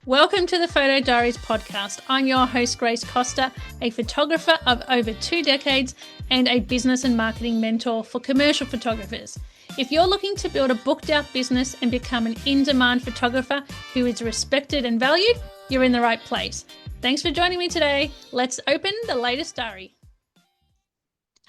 Welcome to the Photo Diaries podcast. I'm your host, Grace Costa, a photographer of over 2 decades and a business and marketing mentor for commercial photographers. If you're looking to build a booked out business and become an in-demand photographer who is respected and valued, you're in the right place. Thanks for joining me today. Let's open the latest diary.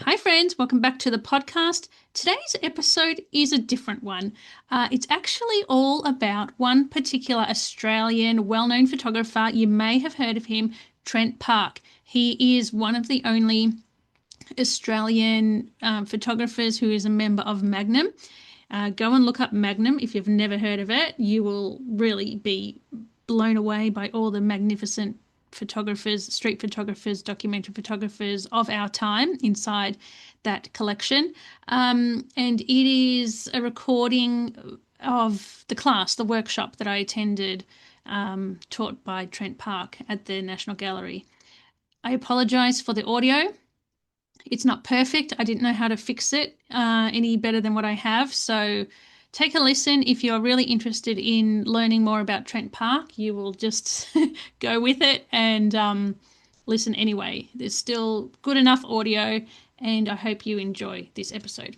Hi friends, welcome back to the podcast. Today's episode is a different one. It's actually all about one particular Australian well-known photographer. You may have heard of him, Trent Parke. He is one of the only Australian photographers who is a member of Magnum. Go and look up Magnum if you've never heard of it. You will really be blown away by all the magnificent photographers, street photographers, documentary photographers of our time inside that collection. And it is a recording of the class, the workshop that I attended, taught by Trent Parke at the National Gallery. I apologize for the audio. It's not perfect. I didn't know how to fix it any better than what I have. So take a listen. If you're really interested in learning more about Trent Parke, you will just go with it and listen anyway. There's still good enough audio, and I hope you enjoy this episode.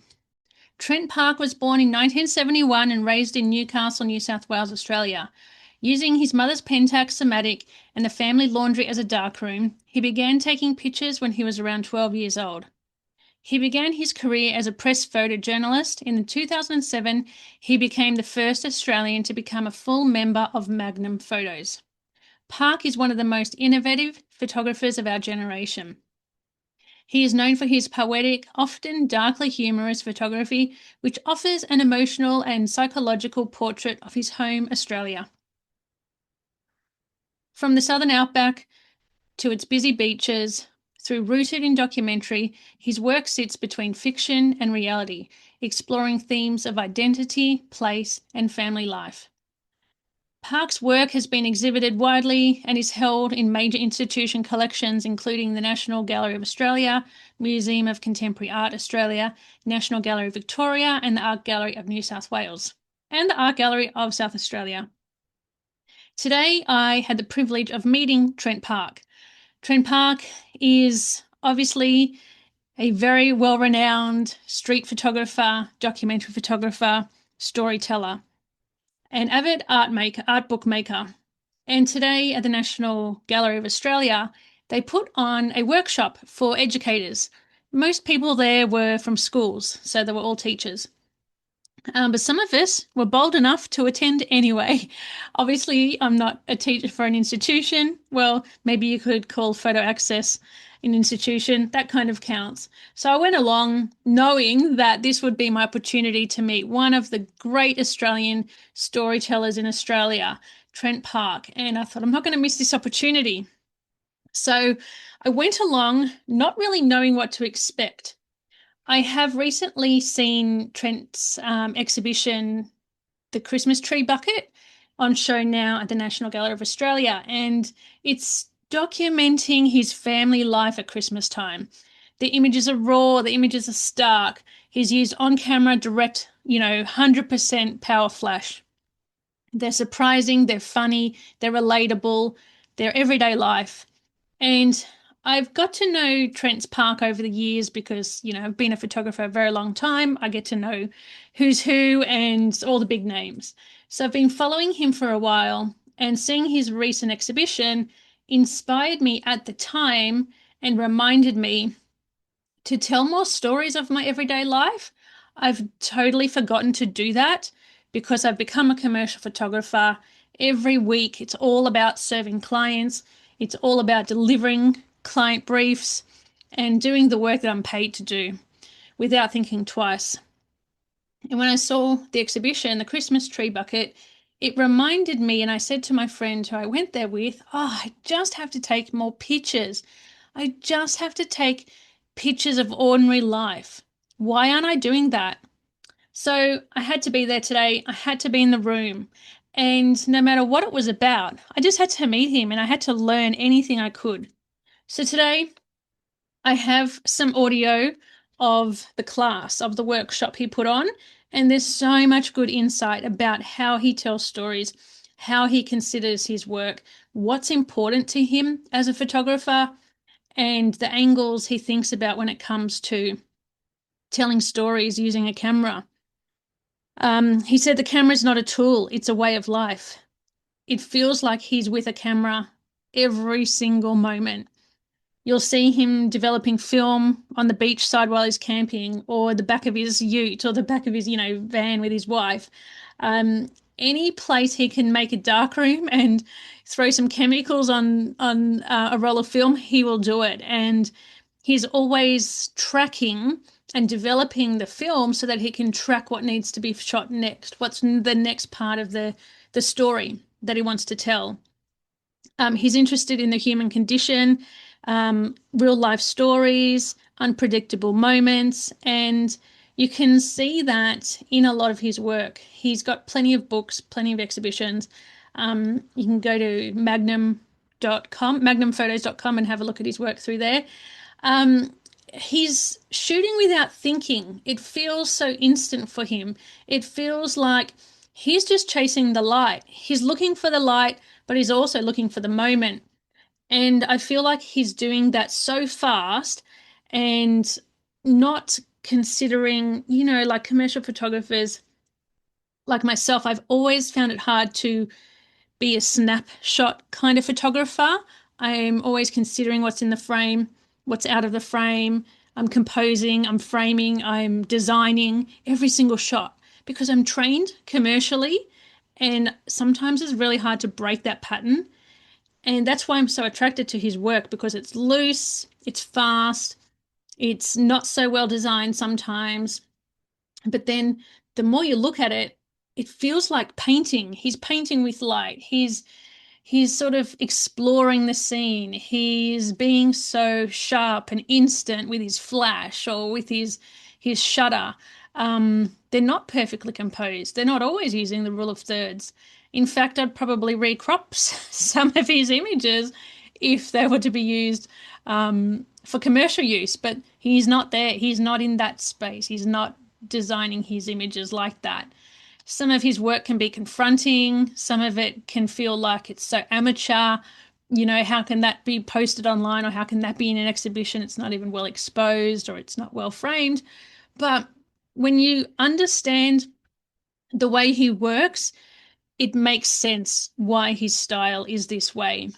Trent Parke was born in 1971 and raised in Newcastle, New South Wales, Australia. Using his mother's Pentax Somatic and the family laundry as a darkroom, he began taking pictures when he was around 12 years old. He began his career as a press photojournalist. In 2007, he became the first Australian to become a full member of Magnum Photos. Parke is one of the most innovative photographers of our generation. He is known for his poetic, often darkly humorous photography, which offers an emotional and psychological portrait of his home, Australia. From the southern outback to its busy beaches, through Rooted in Documentary, his work sits between fiction and reality, exploring themes of identity, place, and family life. Parke's work has been exhibited widely and is held in major institution collections, including the National Gallery of Australia, Museum of Contemporary Art Australia, National Gallery of Victoria, and the Art Gallery of New South Wales, and the Art Gallery of South Australia. Today, I had the privilege of meeting Trent Parke. Trent Parke is obviously a very well-renowned street photographer, documentary photographer, storyteller, an avid art bookmaker. And today at the National Gallery of Australia, they put on a workshop for educators. Most people there were from schools, so they were all teachers. But some of us were bold enough to attend anyway. Obviously, I'm not a teacher for an institution. Well, maybe you could call Photo Access an institution. That kind of counts. So I went along knowing that this would be my opportunity to meet one of the great Australian storytellers in Australia, Trent Parke. And I thought, I'm not going to miss this opportunity. So I went along not really knowing what to expect. I have recently seen Trent's exhibition, The Christmas Tree Bucket, on show now at the National Gallery of Australia, and it's documenting his family life at Christmas time. The images are raw, the images are stark. He's used on-camera direct, 100% power flash. They're surprising, they're funny, they're relatable, they're everyday life. And I've got to know Trent Parke over the years because, I've been a photographer a very long time. I get to know who's who and all the big names. So I've been following him for a while, and seeing his recent exhibition inspired me at the time and reminded me to tell more stories of my everyday life. I've totally forgotten to do that because I've become a commercial photographer. Every week it's all about serving clients. It's all about delivering client briefs and doing the work that I'm paid to do without thinking twice. And when I saw the exhibition, The Christmas Tree Bucket, it reminded me, and I said to my friend who I went there with, I just have to take more pictures. I just have to take pictures of ordinary life. Why aren't I doing that? So I had to be there today. I had to be in the room. And no matter what it was about, I just had to meet him and I had to learn anything I could. So today I have some audio of the class, of the workshop he put on, and there's so much good insight about how he tells stories, how he considers his work, what's important to him as a photographer, and the angles he thinks about when it comes to telling stories using a camera. He said the camera is not a tool, it's a way of life. It feels like he's with a camera every single moment. You'll see him developing film on the beach side while he's camping, or the back of his ute, or the back of his, van with his wife. Any place he can make a darkroom and throw some chemicals on a roll of film, he will do it. And he's always tracking and developing the film so that he can track what needs to be shot next, what's the next part of the story that he wants to tell. He's interested in the human condition, real life stories, unpredictable moments, and you can see that in a lot of his work. He's got plenty of books, plenty of exhibitions. You can go to magnumphotos.com and have a look at his work through there. He's shooting without thinking. It feels so instant for him. It feels like he's just chasing the light. He's looking for the light, but he's also looking for the moment. And I feel like he's doing that so fast and not considering, like commercial photographers like myself, I've always found it hard to be a snapshot kind of photographer. I'm always considering what's in the frame, what's out of the frame. I'm composing, I'm framing, I'm designing every single shot because I'm trained commercially, and sometimes it's really hard to break that pattern. And that's why I'm so attracted to his work, because it's loose, it's fast, it's not so well designed sometimes. But then the more you look at it, it feels like painting. He's painting with light. He's sort of exploring the scene. He's being so sharp and instant with his flash or with his shutter. They're not perfectly composed. They're not always using the rule of thirds. In fact, I'd probably recrop some of his images if they were to be used for commercial use, but he's not there. He's not in that space. He's not designing his images like that. Some of his work can be confronting. Some of it can feel like it's so amateur. How can that be posted online, or how can that be in an exhibition? It's not even well exposed, or it's not well framed. But when you understand the way he works, it makes sense why his style is this way.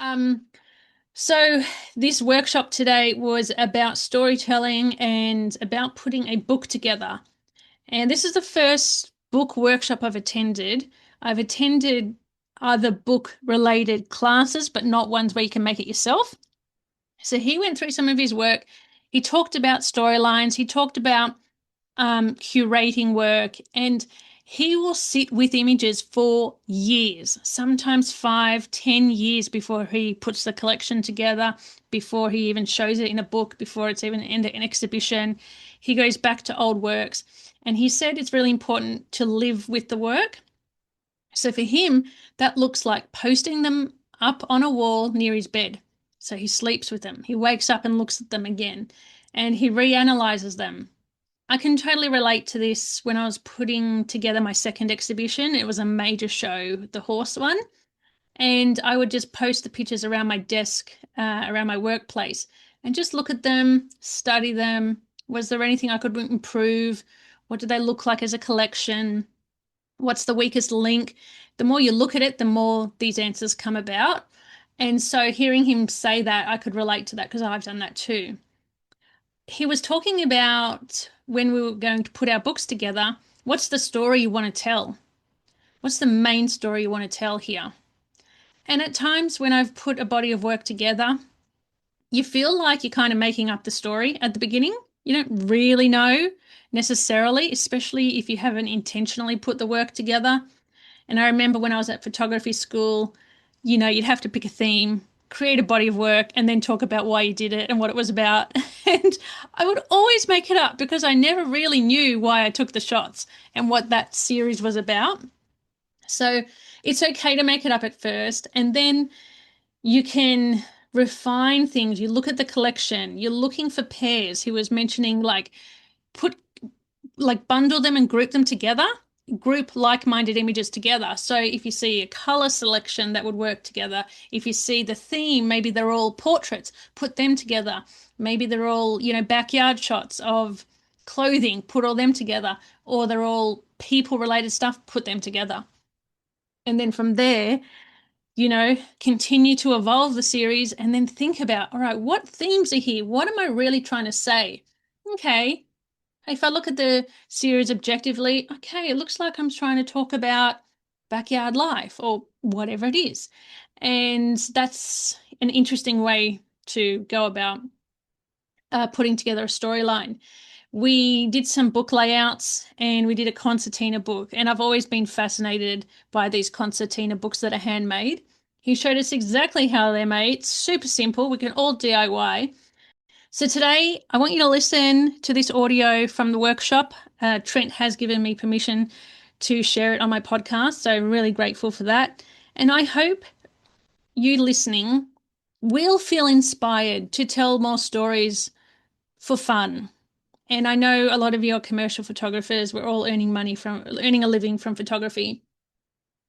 So this workshop today was about storytelling and about putting a book together. And this is the first book workshop I've attended. I've attended other book-related classes, but not ones where you can make it yourself. So he went through some of his work. He talked about storylines. He talked about curating work, and he will sit with images for years, sometimes 5, 10 years before he puts the collection together, before he even shows it in a book, before it's even in an exhibition. He goes back to old works, and he said it's really important to live with the work. So for him, that looks like posting them up on a wall near his bed. So he sleeps with them. He wakes up and looks at them again, and he reanalyzes them. I can totally relate to this when I was putting together my second exhibition. It was a major show, the horse one. And I would just post the pictures around my desk, around my workplace, and just look at them, study them. Was there anything I could improve? What do they look like as a collection? What's the weakest link? The more you look at it, the more these answers come about. And so hearing him say that, I could relate to that because I've done that too. He was talking about when we were going to put our books together, what's the story you want to tell? What's the main story you want to tell here? And at times when I've put a body of work together, you feel like you're kind of making up the story at the beginning. You don't really know necessarily, especially if you haven't intentionally put the work together. And I remember when I was at photography school, you'd have to pick a theme, create a body of work, and then talk about why you did it and what it was about. And I would always make it up because I never really knew why I took the shots and what that series was about. So it's okay to make it up at first, and then you can refine things. You look at the collection, you're looking for pairs. He was mentioning bundle them and group them together group like-minded images together. So if you see a color selection that would work together, if you see the theme, maybe they're all portraits, put them together. Maybe they're all, backyard shots of clothing, put all them together, or they're all people-related stuff, put them together. And then from there, continue to evolve the series and then think about, all right, what themes are here? What am I really trying to say? Okay, if I look at the series objectively, okay, it looks like I'm trying to talk about backyard life or whatever it is. And that's an interesting way to go about putting together a storyline. We did some book layouts and we did a concertina book. And I've always been fascinated by these concertina books that are handmade. He showed us exactly how they're made. Super simple. We can all DIY. So today, I want you to listen to this audio from the workshop. Trent has given me permission to share it on my podcast, so I'm really grateful for that. And I hope you listening will feel inspired to tell more stories for fun. And I know a lot of you are commercial photographers. We're all earning a living from photography.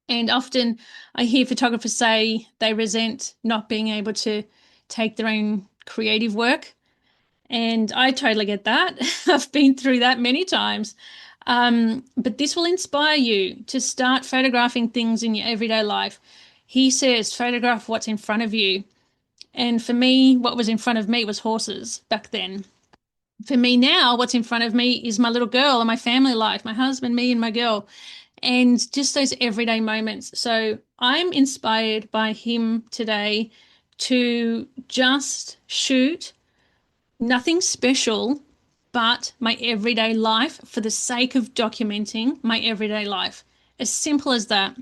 And often I hear photographers say they resent not being able to take their own creative work. And I totally get that. I've been through that many times. But this will inspire you to start photographing things in your everyday life. He says, photograph what's in front of you. And for me, what was in front of me was horses back then. For me now, what's in front of me is my little girl and my family life, my husband, me and my girl, and just those everyday moments. So I'm inspired by him today to just shoot nothing special, but my everyday life for the sake of documenting my everyday life. As simple as that.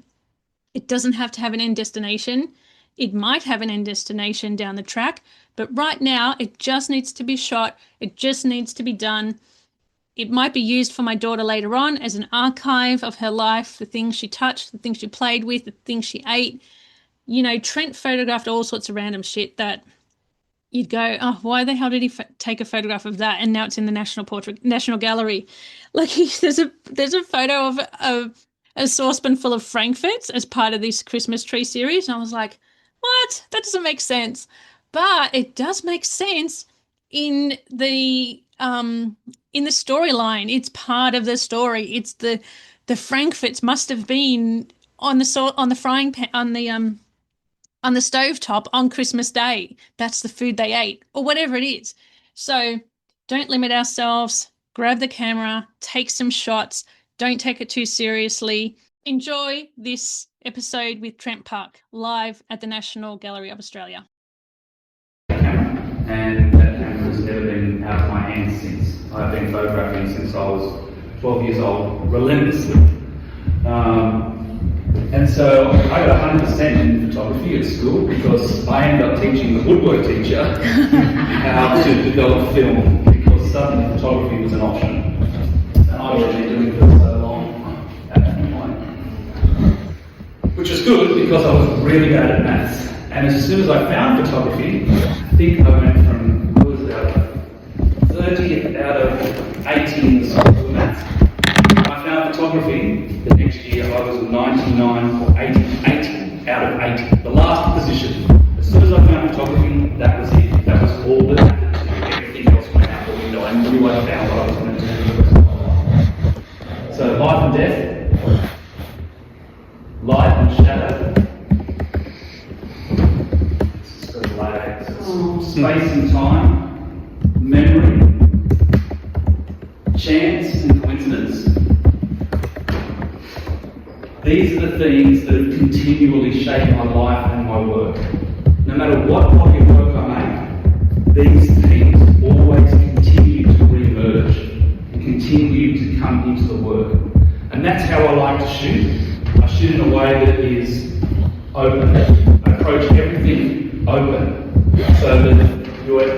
It doesn't have to have an end destination. It might have an end destination down the track, but right now it just needs to be shot. It just needs to be done. It might be used for my daughter later on as an archive of her life, the things she touched, the things she played with, the things she ate. Trent photographed all sorts of random shit that you'd go, oh, why the hell did he take a photograph of that? And now it's in the National Gallery. Like there's a photo of a saucepan full of frankfurts as part of this Christmas tree series. And I was like, what? That doesn't make sense. But it does make sense in the storyline. It's part of the story. It's the frankfurts must have been on the frying pan, on the stovetop on Christmas Day. That's the food they ate, or whatever it is. So don't limit ourselves. Grab the camera, take some shots. Don't take it too seriously. Enjoy this episode with Trent Parke, live at the National Gallery of Australia. And that camera has never been out of my hands since. I've been photographing since I was 12 years old, relentlessly. And so I got 100% in photography at school because I ended up teaching the woodwork teacher how to develop film because suddenly photography was an option. And I was been doing it for so long at that point. Which was good because I was really bad at maths. And as soon as I found photography, I think I went from, what was it, 30 out of 80 in the school for maths. I found photography, the next year I was 99 or 80 out of 80, the last position. As soon as I found photography, that was it. That was all that happened. Everything else went out the window. I knew I found what I was going to do for the rest of my life. So life and death, light and shadow. This is sort of like space and time, memory, chance and coincidence. These are the things that have continually shaped my life and my work. No matter what body of work I make, these themes always continue to re-emerge and continue to come into the work. And that's how I like to shoot. I shoot in a way that is open. I approach everything open so that you're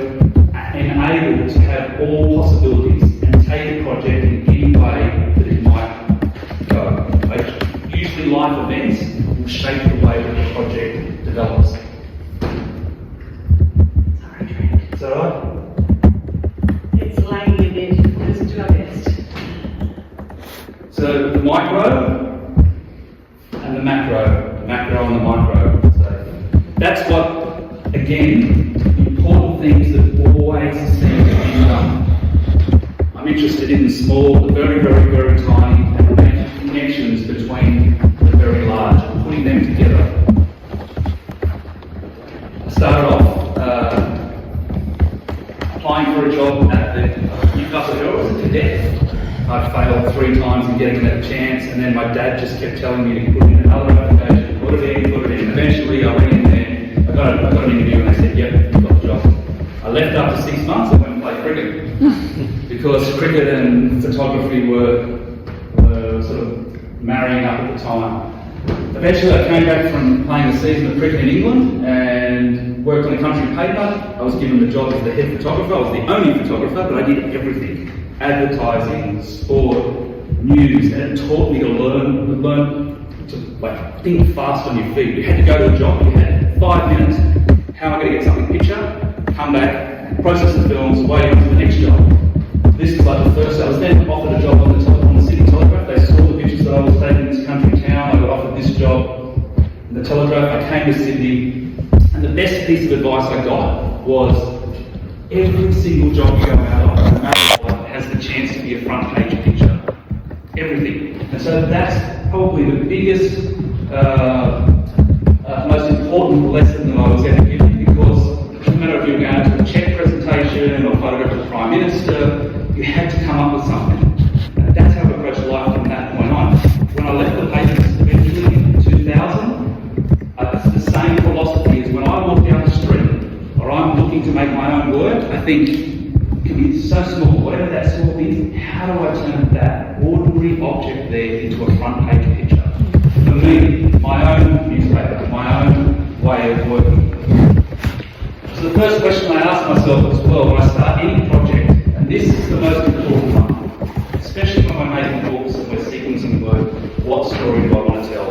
enabled to have all possibilities and take a project in any way that it might go. Usually life events will shape the way that the project develops. Sorry, Trent. Is that right? It's lagging a bit. Let's do our best. So the micro that's what, again, important things that always seem to be done. I'm interested in the small, the very, very, very tiny, and making connections between the very large, and putting them together. I started off applying for a job at the Newcastle Herald as a cadet. I failed 3 times in getting that chance, and then my dad just kept telling me to put in another application, put it in. Eventually I went in there, I got an interview and they said, yep, you got the job. I left after 6 months and went and played cricket. Because cricket and photography were sort of marrying up at the time. Eventually I came back from playing a season of cricket in England and worked on a country paper. I was given the job as the head photographer. I was the only photographer, but I did everything. Advertising, sport, news, and it taught me to learn to think fast on your feet. You had to go to a job, you had 5 minutes, how am I going to get something picture, come back, process the films, wait on to the next job. This was like the first, I was then offered a job on the City Telegraph. They saw the pictures that I was taking in this country town. I got offered this job in the Telegraph. I came to Sydney, and the best piece of advice I got was every single job you go out on, no matter what, has the chance to be a front page picture. Everything. And so that's probably the biggest, most important lesson that I was ever given, because no matter if you're going to a check presentation or photograph of the Prime Minister, you had to come up with something. And that's how I approached life from that point on. When I left the papers eventually in 2000, it's the same philosophy as when I walk down the street or I'm looking to make my own work. I think it can be so small, whatever that small is, how do I turn that ordinary object there into a front page picture? For me, my own newspaper, my own way of working. So the first question I ask myself as well when I start any project, and this is the most important one, especially when we're making books and we're sequencing work, what story do I want to tell?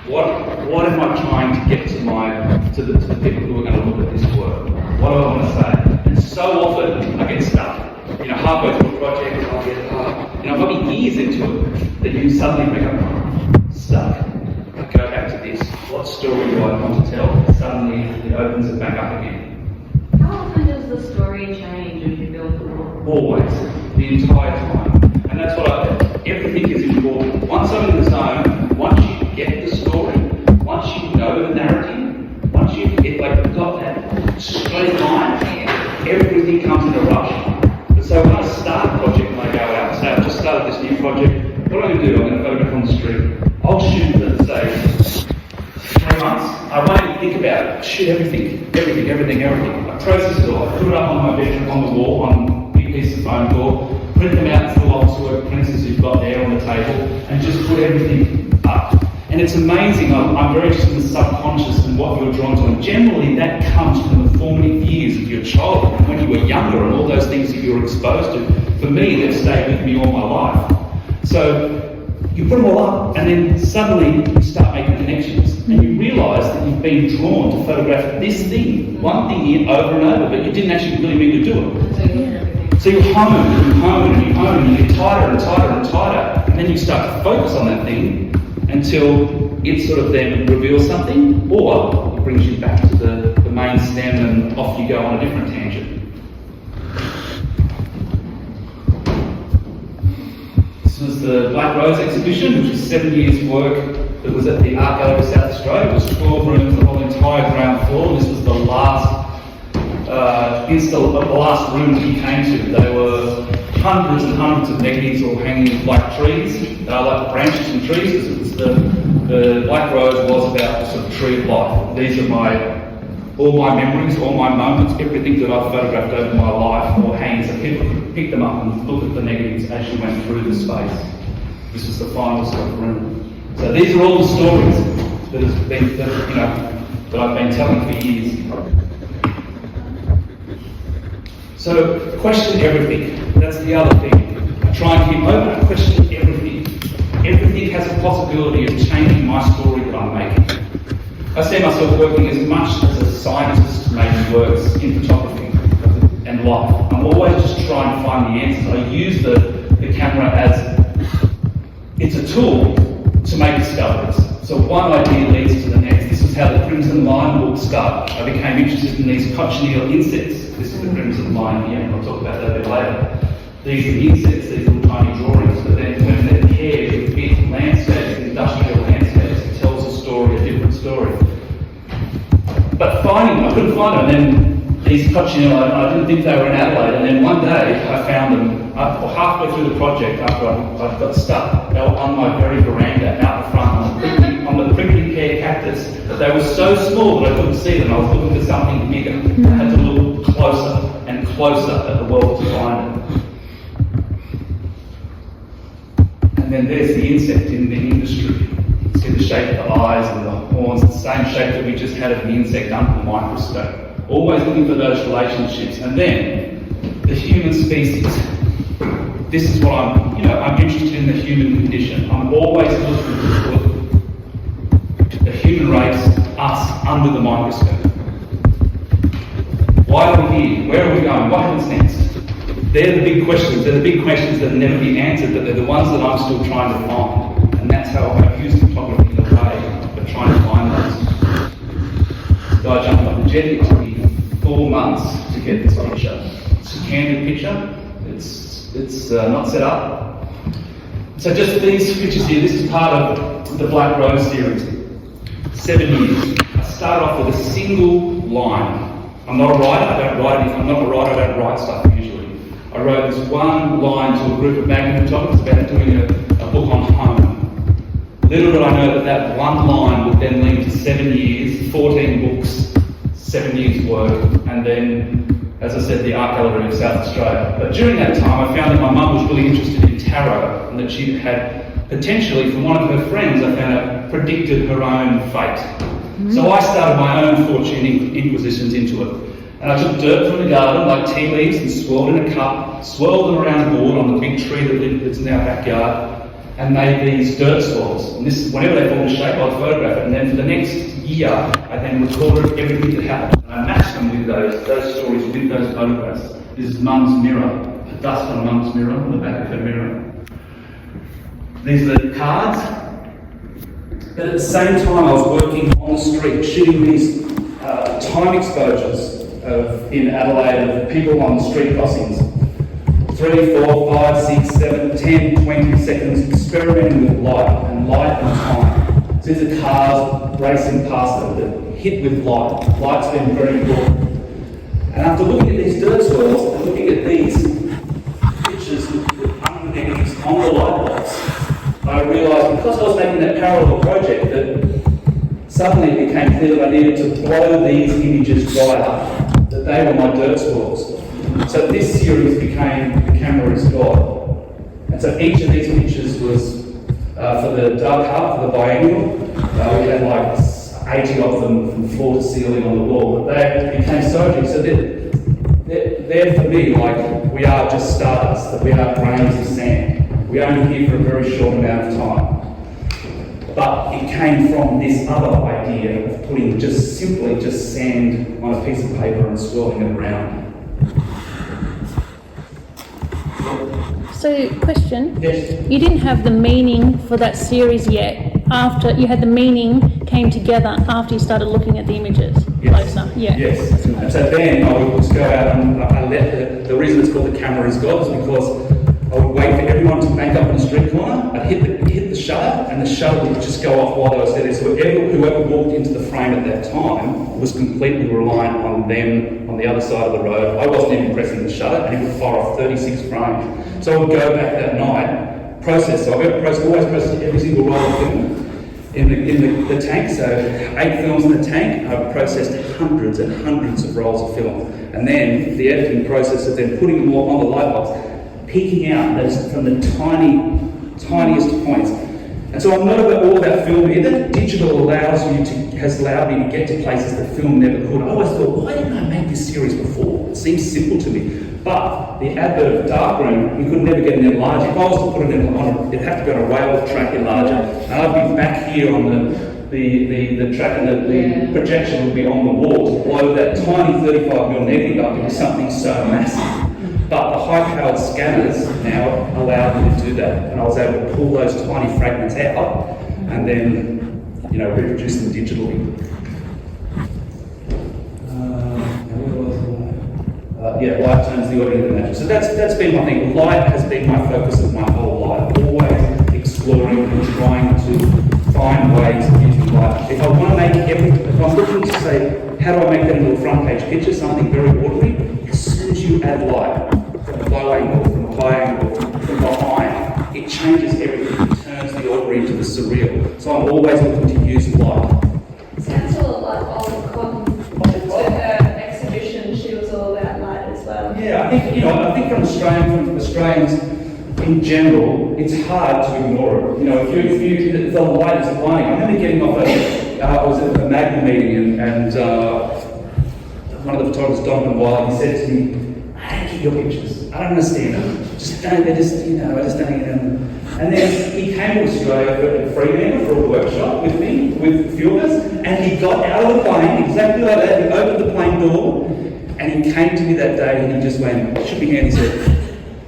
What am I trying to get to the people who are going to look at this work? What do I want to say? And so often I get stuck. Halfway through a project, I'll get, I might be years into it, that you suddenly become stuck. I go back to this. What story do I want to tell? Suddenly it opens it back up again. How often does the story change as you build the book? Always, the entire time. And that's what everything is important. Once I'm in the zone, once you get the story, once you know the narrative, once you get you've got that straight line, everything comes in a rush. So when I start a project and I go out and say, I've just started this new project, what am I going to do? I'm going to photograph on the street. I'll shoot, let's say, 3 months. I won't even think about it. I shoot everything. I process it all. I put it up on my bedroom, on the wall, on big pieces of foam core, print them out as little office work printers you've got there on the table, and just put everything up. And it's amazing. I'm very interested in the subconscious and what you're drawn to. And generally that comes from the formative years of your childhood, when you were younger, and all those things that you were exposed to. For me, they've stayed with me all my life. So you put them all up, and then suddenly you start making connections. And you realise that you've been drawn to photograph this thing, one thing here over and over, but you didn't actually really mean to do it. So you hone and you get tighter and tighter and tighter, and then you start to focus on that thing until it sort of then reveals something, or it brings you back to the main stem and off you go on a different tangent. This was the Black Rose exhibition, which was 7 years' work that was at the Art Gallery of South Australia. It was 12 rooms, the whole entire ground floor. This was the last the last room that you came to. They were hundreds and hundreds of negatives all hanging like trees, like branches from trees. It was the Black Rose was about the sort of tree of life. These are all my memories, all my moments, everything that I've photographed over my life, all hanging. So people could pick them up and look at the negatives as you went through the space. This was the final sort of room. So these are all the stories that I've been telling for years. So question everything. That's the other thing. I try and keep open. I question everything. Everything has a possibility of changing my story that I'm making. I see myself working as much as a scientist making works in photography and life. I'm always just trying to find the answers. I use the camera as it's a tool to make discoveries. So one idea leads to the next. This is is how the crimson line book started. I became interested in these cochineal insects. This is the crimson line here, and I'll talk about that a bit later. These are the insects, these little tiny drawings, but then when they're paired with big landscapes, industrial landscapes, it tells a story, a different story. But I couldn't find them, and then these cochineal, I didn't think they were in Adelaide, and then one day I found them halfway through the project after I got stuck. They were on my very veranda out the front on the prickly pear cactus, but they were so small that I couldn't see them. I was looking for something bigger. I had to look closer and closer at the world to find it. And then there's the insect in the industry. See the shape of the eyes and the horns, the same shape that we just had of the insect under the microscope. Always looking for those relationships. And then the human species. This is what I'm interested in the human condition. I'm always looking for the human race, us, under the microscope. Why are we here? Where are we going? What happens next? They're the big questions. They're the big questions that never be answered, but they're the ones that I'm still trying to find. And that's how I use photography in a way of trying to find those. So I jumped on the jet. It took me 4 months to get this picture. It's a candid picture. It's not set up. So just these pictures here. This is part of the Black Rose series. 7 years. I started off with a single line. I'm not a writer. I'm not a writer. I don't write stuff usually. I wrote this one line to a group of Magnum photographers about doing a book on home. Little did I know that one line would then lead to 7 years, 14 books, 7 years work, and then, as I said, the Art Gallery of South Australia. But during that time, I found that my mum was really interested in tarot, and that she had potentially, from one of her friends, I found out, predicted her own fate. So I started my own fortune inquisitions into it. And I took dirt from the garden, like tea leaves, and swirled in a cup, swirled them around a board on the big tree that's in our backyard, and made these dirt swirls. And this, whenever they formed a shape, I'd photograph it. And then for the next year, I then recorded everything that happened. And I matched them with those stories, with those photographs. This is Mum's mirror, the dust on Mum's mirror, on the back of her mirror. These are the cards. But at the same time, I was working on the street, shooting these time exposures in Adelaide of people on street crossings. 3, 4, 5, 6, 7, 10, 20 seconds, experimenting with light and time. So these are cars racing past them that hit with light. Light's been very important. And after looking at these dirt swirls and looking at these pictures underneath on the light box, I realised, because I was making that parallel project, that suddenly it became clear that I needed to blow these images right up, that they were my dirt swirls. So this series became The Camera is God. And so each of these pictures was for the dark hub, for the biennial. We had like 80 of them from floor to ceiling on the wall, but they became so big. So they're for me like we are just stardust, that we are grains of sand. We only here for a very short amount of time. But it came from this other idea of putting just sand on a piece of paper and swirling it around. So, question. Yes. You didn't have the meaning for that series yet. After you had the meaning came together after you started looking at the images closer. Yeah. Yes. And so then I would just go out and I let the reason it's called The Camera is God is because I would wait for everyone to bank up in the street corner. I'd hit the shutter, and the shutter would just go off while they were standing. So whoever walked into the frame at that time was completely reliant on them on the other side of the road. I wasn't even pressing the shutter, and it would fire off 36 frames. So I would go back that night, process. So I always processed every single roll of film in the tank. So 8 films in the tank. I processed hundreds and hundreds of rolls of film, and then the editing process of then putting them all on the light box, peeking out those from the tiniest points. And so I'm not all about film either. Digital has allowed me to get to places that film never could. I always thought, why didn't I make this series before? It seems simple to me. But the advert of darkroom, you could never get an enlarger. If I was to put it it'd have to be on a rail track enlarger, and I'd be back here on the track, and the projection would be on the wall to blow that tiny 35mm negative up into something so massive. But the high-powered scanners now allow me to do that, and I was able to pull those tiny fragments out and then, reproduce them digitally. light turns the ordinary into natural. So that's been my thing. Light has been my focus of my whole life. Always exploring and trying to find ways of using light. If I want to make if I'm looking to say, how do I make that into a front page picture, something very ordinary, as soon as you add light, from a low angle, from a high angle, from behind, it changes everything. It turns the ordinary into the surreal. So I'm always looking to use light. Sounds a lot like Olive Cotton. To her exhibition, she was all about light as well. Yeah, I think from Australians in general, it's hard to ignore it. If the light is blinding. I remember getting off I was at a Magnum meeting and one of the photographers, Donovan Wilde, he said to me, I don't get your pictures. I don't understand them. I just don't get them. And then he came to Australia for Fremantle for a workshop with me, with a few of us, and he got out of the plane, exactly like that, he opened the plane door, and he came to me that day and he just went, shook me hand, he said,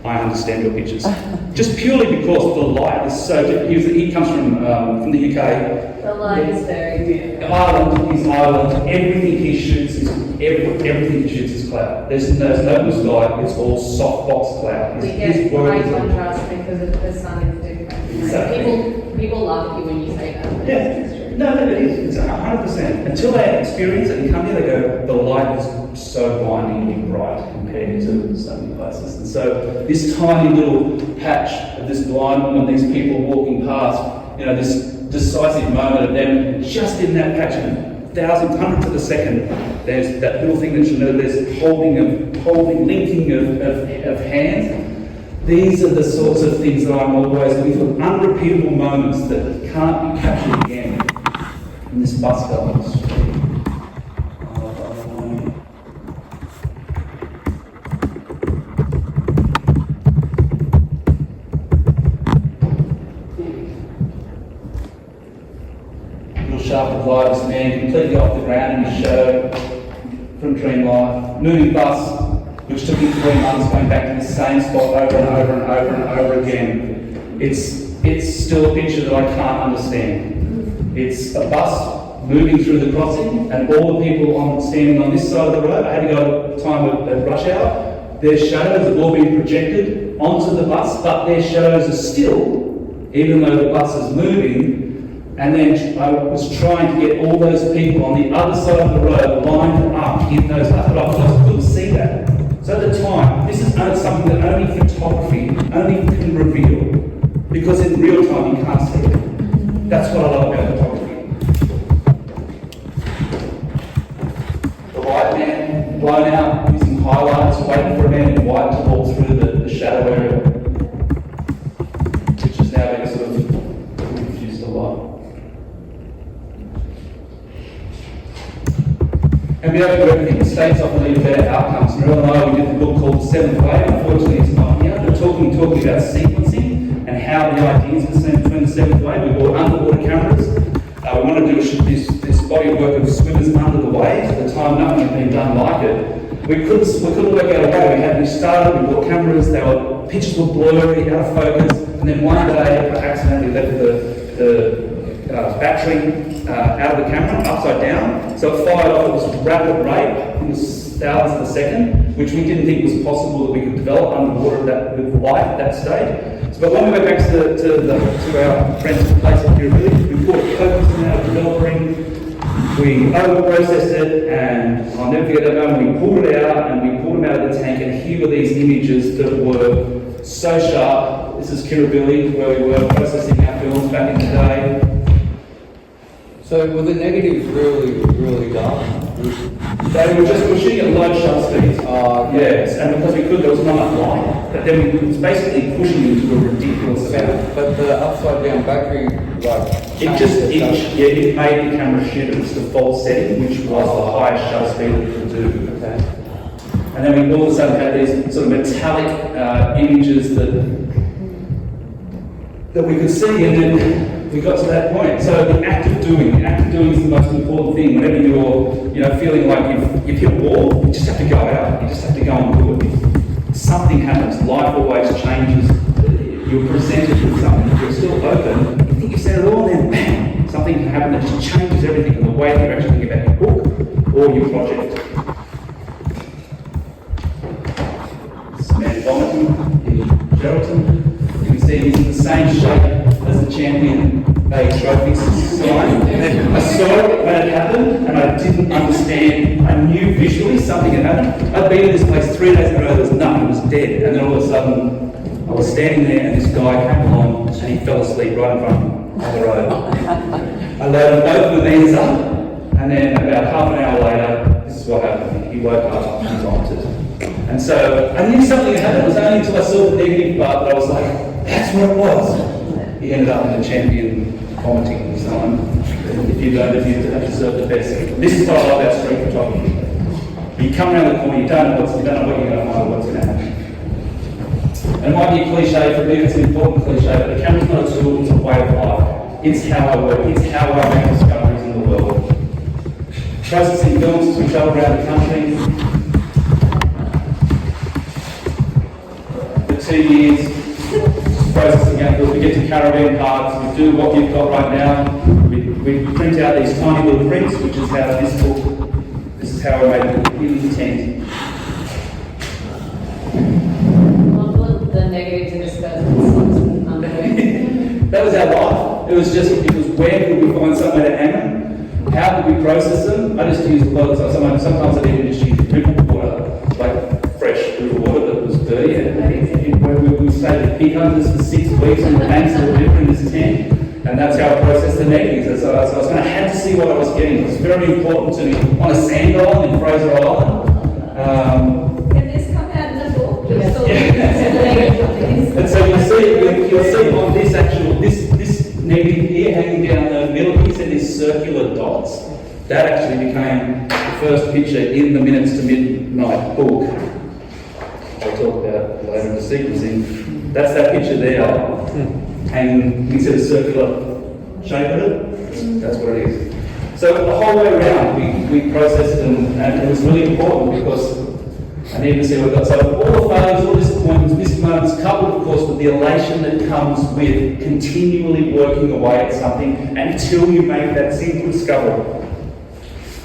I understand your pictures. Just purely because the light is so different. He comes from the UK. The light is very beautiful. Ireland, everything he shoots is cloud. There's no blue sky, it's all softbox cloud. We get great contrast because the sun is different. Exactly. People love you when you say that. Yeah. It's true. No, it is. It's 100%. Until they experience it and come here, they go, the light is so blindingly bright compared to so many places. And so this tiny little patch of this blind woman, these people walking past, this decisive moment of them, just in that patch of thousands, hundreds of a second, there's that little thing that you know, there's linking of hands. These are the sorts of things that I'm always looking for, unrepeatable moments that can't be captured again in this bus going on the street. Sharp light, this man completely off the ground in his shadow from Dream Life. Moving bus, which took him 3 months, going back to the same spot over and over and over and over again. It's still a picture that I can't understand. It's a bus moving through the crossing, and all the people standing on this side of the road, I had to go at the time of rush hour, their shadows have all been projected onto the bus, but their shadows are still, even though the bus is moving. And then I was trying to get all those people on the other side of the road lined up in those other boxes. I couldn't see that. So at the time, this is something that only photography only can reveal. Because in real time you can't see it. That's what I love about photography. The white man blown out using highlights, waiting for a man in white to walk through the shadow area, which is now being sort of confused a lot. And be able to do everything. Mistakes often lead to better outcomes. Meryl and I, we did the book called The Seventh Way. Unfortunately, it's not here. We're talking about sequencing and how the ideas are between the seventh way. We bought underwater cameras. We wanted to do this body of work of swimmers under the waves. At the time, nothing had been done like it. We couldn't work out a way. We started, we bought cameras, pictures were blurry, out of focus, and then one day I accidentally left the battery out of the camera, upside down, so it fired off at this rapid rate. It was thousands a second, which we didn't think was possible that we could develop underwater with light at that stage. So, but when we went back to our friend's place up here, we brought focus in our developing, we over-processed it, and I'll never forget that moment. We pulled it out, and we pulled them out of the tank, and here were these images that were so sharp. This is Kirribilli, where we were processing our films back in the day. So were the negatives really dark? They were just pushing at low shutter speeds. Yes, and because we could, there was not enough light. But then it was basically pushing into a ridiculous amount. But the upside down battery, it made the camera shoot at its default setting, which was the highest shutter speed that it could do. Okay. And then we all of a sudden had these sort of metallic images that we could see, and then we got to that point. So the act of doing is the most important thing. Whenever you're feeling like you've hit a wall, you just have to go out. You just have to go and do it. Something happens. Life always changes. You're presented with something. If you're still open, you think you've said it all, and then bang, something can happen that just changes everything in the way that you're actually thinking about your book or your project. same shape as the champion trophy sign. I saw it when it happened, and I didn't understand. I knew visually something had happened. I'd been to this place 3 days in a row, there was nothing, it was dead. And then all of a sudden, I was standing there, and this guy came along, and he fell asleep right in front of me on the road. I loaded both of the knees up, and then about half an hour later, this is what happened. He woke up and vomited. And so I knew something had happened. It was only until I saw the negative part that I was like, that's what it was. He ended up in the champion vomiting sign. If you don't, if you deserve the best. This is what I love about street photography. You come around the corner, you don't know what you're going to find, what's going to happen. It might be a cliche, for me it's an important cliche, but the camera's not a tool, it's a way of life. It's how I work, it's how I make discoveries in the world. Processing films as we travel around the country. For 2 years, processing outdoors, we get to caravan parks, we do what you've got right now. We print out these tiny little prints, which is how this is how I made it in the tent. The negatives and discouragement ongoing. That was our life. It was where could we find somewhere to hang them? How could we process them? I just used a lot of stuff. Sometimes I even just used river water, like fresh river water that was dirty. And where we stayed with pig hunters for 6 weeks on the banks of the river in this tent. And that's how I processed the negatives. So I was going to have to see what I was getting. It was very important to me. On a sand island in Fraser Island. Can this come out in the book? And so you'll see on this negative here hanging down the middle, you see these circular dots. That actually became the first picture in the Minutes to Midnight book. I'll talk about later in the sequencing. That's that picture there. And you see the circular shape of it? That's what it is. So the whole way around, we processed and it was really important because I needed to see what I got. So all the failures, all disappointments, missed moments, coupled of course with the elation that comes with continually working away at something until you make that single discovery.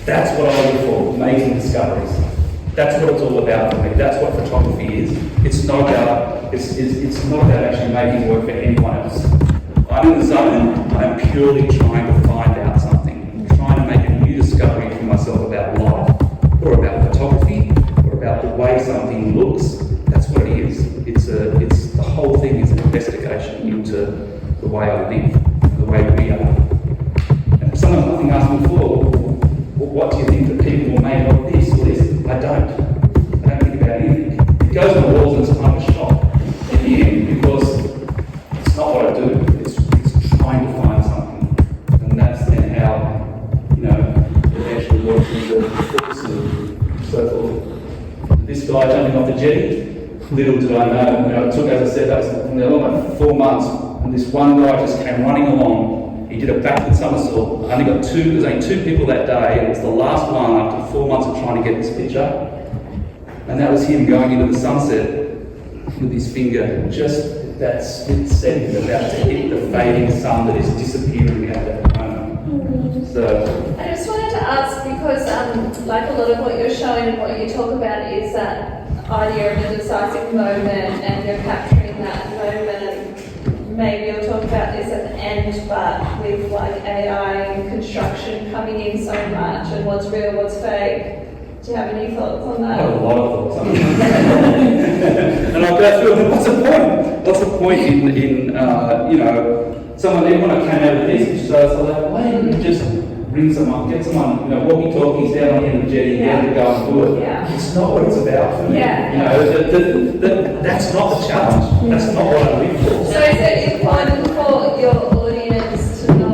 That's what I look for, making discoveries. That's what it's all about for me. That's what photography is. It's not about actually making work for anyone else. I'm in the zone. I'm purely trying to find out something. I'm trying to make a new discovery for myself about life, or about photography, or about the way something looks. That's what it is. It's the whole thing is an investigation into the way I live, the way we are. And someone nothing asked me before, well, what do you think that people were made of this or this? I don't think about anything. It goes on the walls and it's kind of a shock in the end because it's not what I do. It's trying to find something, and that's then how eventually work through the books and so forth. This guy jumping off the jetty. Little did I know, it took, as I said, that was like 4 months, and this one guy just came running along. He did a backward somersault. There was only 2 people that day, and it was the last one after 4 months of trying to get this picture. And that was him going into the sunset with his finger, just at that split second about to hit the fading sun that is disappearing at that moment. So I just wanted to ask, because like a lot of what you're showing and what you talk about is that idea of a decisive moment, and you're capturing that moment. Maybe you'll talk about this at the end, but with like AI and construction coming in so much, and what's real, what's fake. Do you have any thoughts on I that? have a lot of thoughts on it. And I'll go through, what's the point? What's the point in someone, when I came out of these shows, I was like, why didn't you just bring someone, get someone, walkie-talkies down on the end of the jetty, get them to go and do it. Yeah. It's not what it's about for me. Yeah. That's not the challenge. That's not what I live for. So is it important for your audience to know,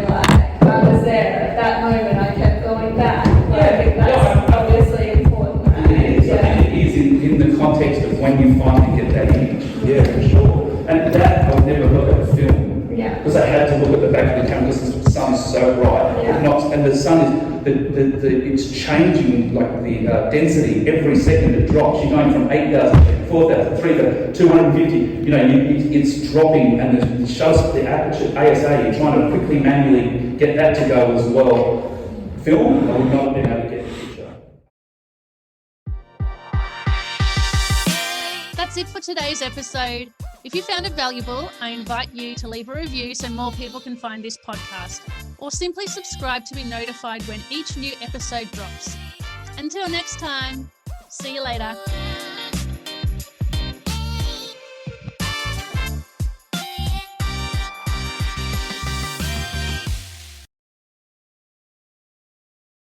like, I was there at that moment, I kept going back? I think that's obviously important. Right? It is. I think it is in the context of when you finally get that image. Yeah, for sure. And that I would never look at a film. Yeah. Because I had to look at the back of the camera because the sun is so bright. Yeah. And the sun is, it's changing, like the density every second it drops. You're going from 8,000, 4,000, 3,000, 250. It's dropping, and it shows the aperture, ASA. You're trying to quickly manually get that to go as well. Film, I would not have been able to get the picture. That's it for today's episode. If you found it valuable, I invite you to leave a review so more people can find this podcast, or simply subscribe to be notified when each new episode drops. Until next time, see you later.